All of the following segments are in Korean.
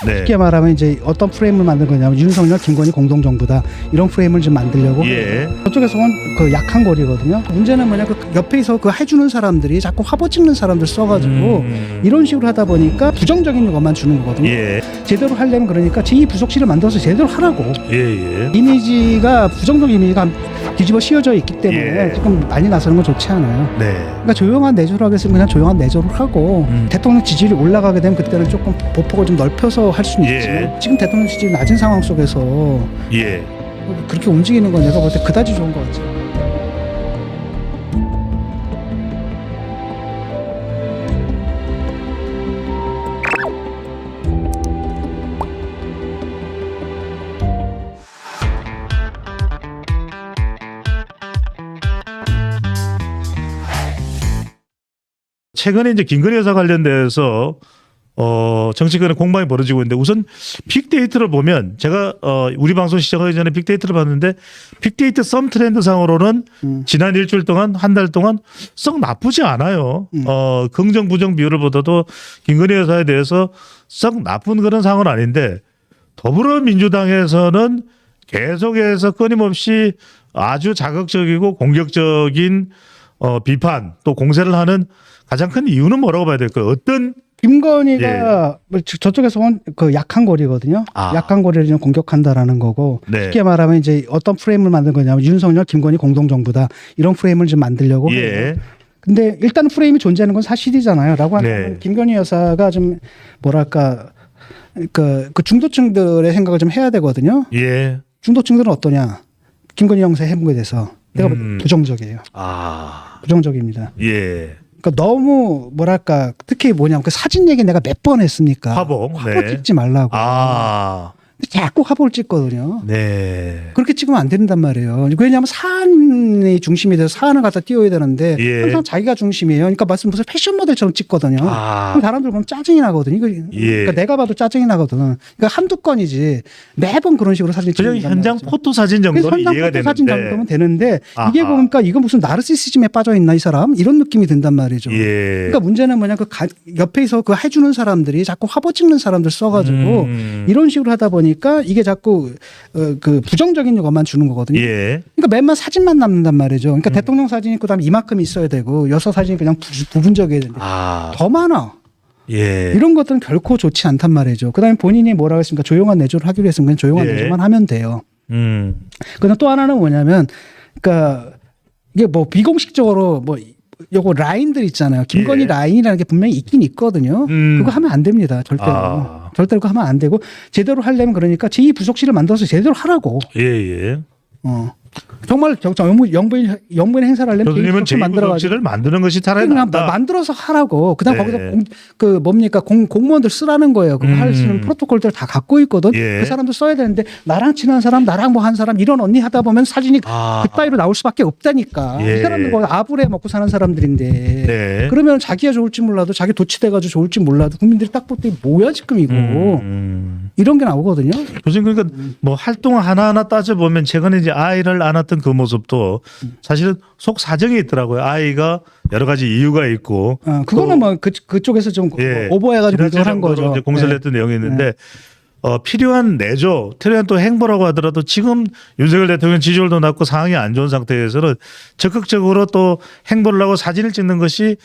네. 쉽게 말하면 이제 어떤 프레임을 만든 거냐면 윤석열, 김건희 공동정부다 이런 프레임을 좀 만들려고 예. 저쪽에서는 그 약한 거리거든요. 문제는 뭐냐 그 옆에서 그 해주는 사람들이 자꾸 화보 찍는 사람들 써가지고 이런 식으로 하다 보니까 부정적인 것만 주는 거거든요. 예. 제대로 하려면 그러니까 제2부속실을 만들어서 제대로 하라고. 예. 이미지가 부정적 이미지가 뒤집어 씌워져 있기 때문에 예. 지금 많이 나서는 건 좋지 않아요. 네. 그러니까 조용한 내조를 하겠으면 그냥 조용한 내조를 하고 대통령 지지율이 올라가게 되면 그때는 조금 보폭을 좀 넓혀서 할 수는 예. 있지만 지금 대통령 지지율이 낮은 상황 속에서 예. 그렇게 움직이는 건 내가 볼 때 그다지 좋은 것 같아요. 최근에 이제 김건희 여사 관련돼서 정치권에 공방이 벌어지고 있는데 우선 빅데이터를 보면 제가 우리 방송 시작하기 전에 빅데이터를 봤는데 빅데이터 썸 트렌드 상으로는 지난 일주일 동안 한 달 동안 썩 나쁘지 않아요. 긍정 부정 비율을 보다도 김건희 여사에 대해서 썩 나쁜 그런 상황은 아닌데 더불어민주당에서는 계속해서 끊임없이 아주 자극적이고 공격적인 비판 또 공세를 하는 가장 큰 이유는 뭐라고 봐야 될까요? 어떤 김건희가 저쪽에서 온 그 약한 거리거든요. 약한 거리를 좀 공격한다라는 거고 네. 쉽게 말하면 이제 어떤 프레임을 만든 거냐면 윤석열, 김건희 공동정부다 이런 프레임을 좀 만들려고. 예. 근데 일단 프레임이 존재하는 건 사실이잖아요.라고 하면 네. 김건희 여사가 좀 뭐랄까 그 중도층들의 생각을 좀 해야 되거든요. 예. 중도층들은 어떠냐? 김건희 여사 해본 거에 대해서 내가 볼 때 부정적이에요. 부정적입니다. 예. 그러니까 너무 뭐랄까 특히 뭐냐면 그 사진 얘기 내가 몇 번 했습니까? 화보. 화보 네. 찍지 말라고. 자꾸 화보를 찍거든요. 네. 그렇게 찍으면 안 된단 말이에요. 왜냐하면 사안이 중심이 돼서 사안을 갖다 띄워야 되는데 예. 항상 자기가 중심이에요. 그러니까 무슨 패션 모델처럼 찍거든요. 그럼 사람들 보면 짜증이 나거든요. 그러니까 내가 봐도 짜증이 나거든. 그러니까 한두 건이지 매번 그런 식으로 사진 그냥 찍는 현장 포토 사진 정도는 현장 이해가 포토 되는데. 사진 정도면 되는데 이게 보니까 이거 무슨 나르시시즘에 빠져 있나 이 사람 이런 느낌이 든단 말이죠. 예. 그러니까 문제는 뭐냐 그 옆에서 그 해주는 사람들이 자꾸 화보 찍는 사람들 써가지고 이런 식으로 하다 보니까 이게 자꾸 그 부정적인 것만 주는 거거든요. 예. 그러니까 맨날 사진만 남는단 말이죠. 그러니까 대통령 사진이 그다음 이만큼 있어야 되고 여사 사진이 그냥 부분적이어야 되는데 더 많아. 예. 이런 것들은 결코 좋지 않단 말이죠. 그다음에 본인이 뭐라고 했습니까? 조용한 내조를 하기로 했으면 그냥 조용한 예. 내조만 하면 돼요. 그다음 또 하나는 뭐냐면 그러니까 이게 뭐 비공식적으로 뭐 요거 라인들 있잖아요. 김건희 예. 라인이라는 게 분명히 있긴 있거든요. 그거 하면 안 됩니다. 절대로. 절대로 그거 하면 안 되고 제대로 하려면 그러니까 제2부속실을 만들어서 제대로 하라고. 예. 정말 영부인 행사를 하려면 교수님은 제2부속실을 만드는 것이 차라리 그냥 낫다. 만들어서 하라고. 그다음 네. 거기서 그 뭡니까 공무원들 쓰라는 거예요. 그거 할 수 있는 프로토콜들 다 갖고 있거든. 예. 그 사람들 써야 되는데 나랑 친한 사람, 나랑 뭐 한 사람 이런 언니 하다 보면 사진이 그따위로 나올 수밖에 없다니까. 예. 이 사람들 뭐 아부레 먹고 사는 사람들인데. 네. 그러면 자기가 좋을지 몰라도 자기 도취돼가지고 좋을지 몰라도 국민들이 딱 볼 때 뭐야 지금 이거 이런 게 나오거든요. 교수님 그러니까 뭐 활동 하나하나 따져보면 최근에 이제 아이를 안았던 그 모습도 사실은 속 사정이 있더라고요. 아이가 여러 가지 이유가 있고. 그거는 뭐 그쪽에서 좀 예. 오버해가지고 공격한 거죠. 이제 공세를 했던 내용이 있는데 필요한 내조, 필요한 또 행보라고 하더라도 지금 윤석열 대통령 지지율도 낮고 상황이 안 좋은 상태에서는 적극적으로 또 행보를 하고 사진을 찍는 것이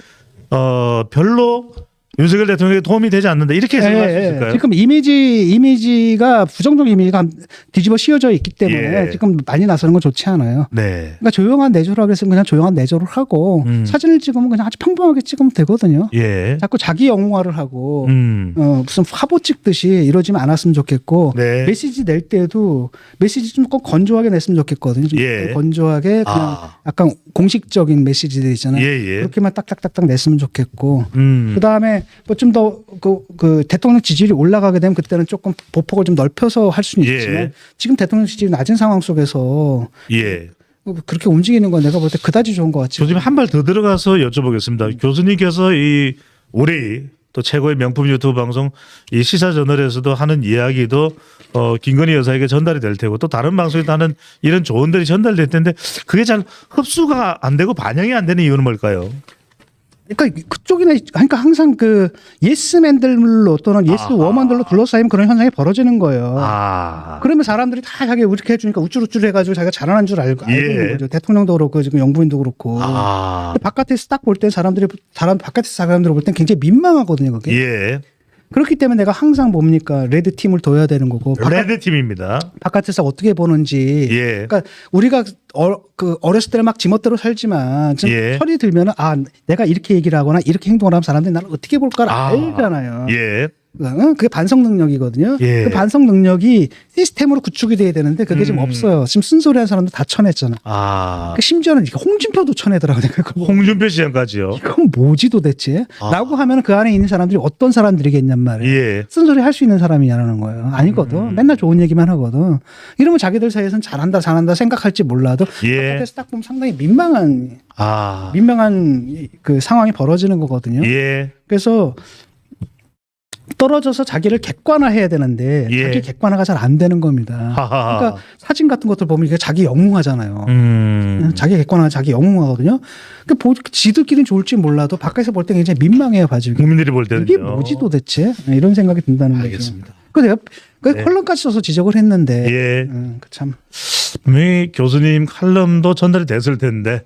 별로 윤석열 대통령에게 도움이 되지 않는다 이렇게 해석할 수 있을까요? 지금 이미지가 부정적 이미지가 뒤집어 씌워져 있기 때문에 지금 많이 나서는 건 좋지 않아요. 네. 그러니까 조용한 내조를 하겠으면 그냥 조용한 내조를 하고 사진을 찍으면 그냥 아주 평범하게 찍으면 되거든요. 예. 자꾸 자기 영웅화를 하고 무슨 화보 찍듯이 이러지만 않았으면 좋겠고 네. 메시지 낼 때도 메시지 좀 꼭 건조하게 냈으면 좋겠거든요. 좀 예. 건조하게 그냥 약간 공식적인 메시지들 있잖아요. 예. 그렇게만 딱딱딱딱 냈으면 좋겠고 그다음에 뭐 좀 더 그 대통령 지지율이 올라가게 되면 그때는 조금 보폭을 좀 넓혀서 할 수는 있지만 지금 대통령 지지율이 낮은 상황 속에서 그렇게 움직이는 건 내가 볼 때 그다지 좋은 것 같지. 교수님 한 발 더 들어가서 여쭤보겠습니다. 교수님께서 이 우리 또 최고의 명품 유튜브 방송 이 시사저널에서도 하는 이야기도 김건희 여사에게 전달이 될 테고 또 다른 방송에도 하는 이런 조언들이 전달될 텐데 그게 잘 흡수가 안 되고 반영이 안 되는 이유는 뭘까요? 그러니까 그쪽이나 그러니까 항상 그 예스맨들로 또는 예스 워먼들로 둘러싸이면 그런 현상이 벌어지는 거예요. 그러면 사람들이 다 자기 이렇게 해주니까 우쭐우쭐 해가지고 자기가 잘하는 줄 알고 있는 거죠. 대통령도 그렇고 지금 영부인도 그렇고. 근데 바깥에서 딱 볼 때 바깥에서 사람들을 볼 땐 굉장히 민망하거든요. 그게. 예. 그렇기 때문에 내가 항상 뭡니까 레드 팀을 둬야 되는 거고. 레드 팀입니다. 바깥에서 어떻게 보는지. 예. 그러니까 우리가 어렸을 때는 막 지멋대로 살지만 지금 예. 철이 들면은 내가 이렇게 얘기를 하거나 이렇게 행동을 하면 사람들이 나를 어떻게 볼까를 알잖아요. 예. 그게 반성 능력이거든요. 예. 그 반성 능력이 시스템으로 구축이 돼야 되는데 그게 지금 없어요. 지금 쓴소리하는 사람도 다 쳐냈잖아. 그 심지어는 홍준표도 쳐내더라고요. 홍준표 시장까지요. 이건 뭐지 도대체? 라고 하면 그 안에 있는 사람들이 어떤 사람들이겠냔 말이에요. 예. 쓴소리 할 수 있는 사람이냐는 거예요. 아니거든. 맨날 좋은 얘기만 하거든. 이러면 자기들 사이에서는 잘한다 생각할지 몰라도 예. 바깥에서 딱 보면 상당히 민망한 그 상황이 벌어지는 거거든요. 예. 그래서 떨어져서 자기를 객관화해야 되는데 예. 자기 객관화가 잘 안 되는 겁니다. 그러니까 사진 같은 것들 보면 이게 자기 영웅하잖아요. 자기 객관화, 자기 영웅하거든요. 그러니까 지들끼리는 좋을지 몰라도 밖에서 볼 때 굉장히 민망해요, 봐지고. 국민들이 볼 때는요. 이게 뭐지 도대체? 이런 생각이 든다는 거죠. 알겠습니다. 그래서 내가 컬럼까지 써서 지적을 했는데 예. 참 분명히 교수님 칼럼도 전달이 됐을 텐데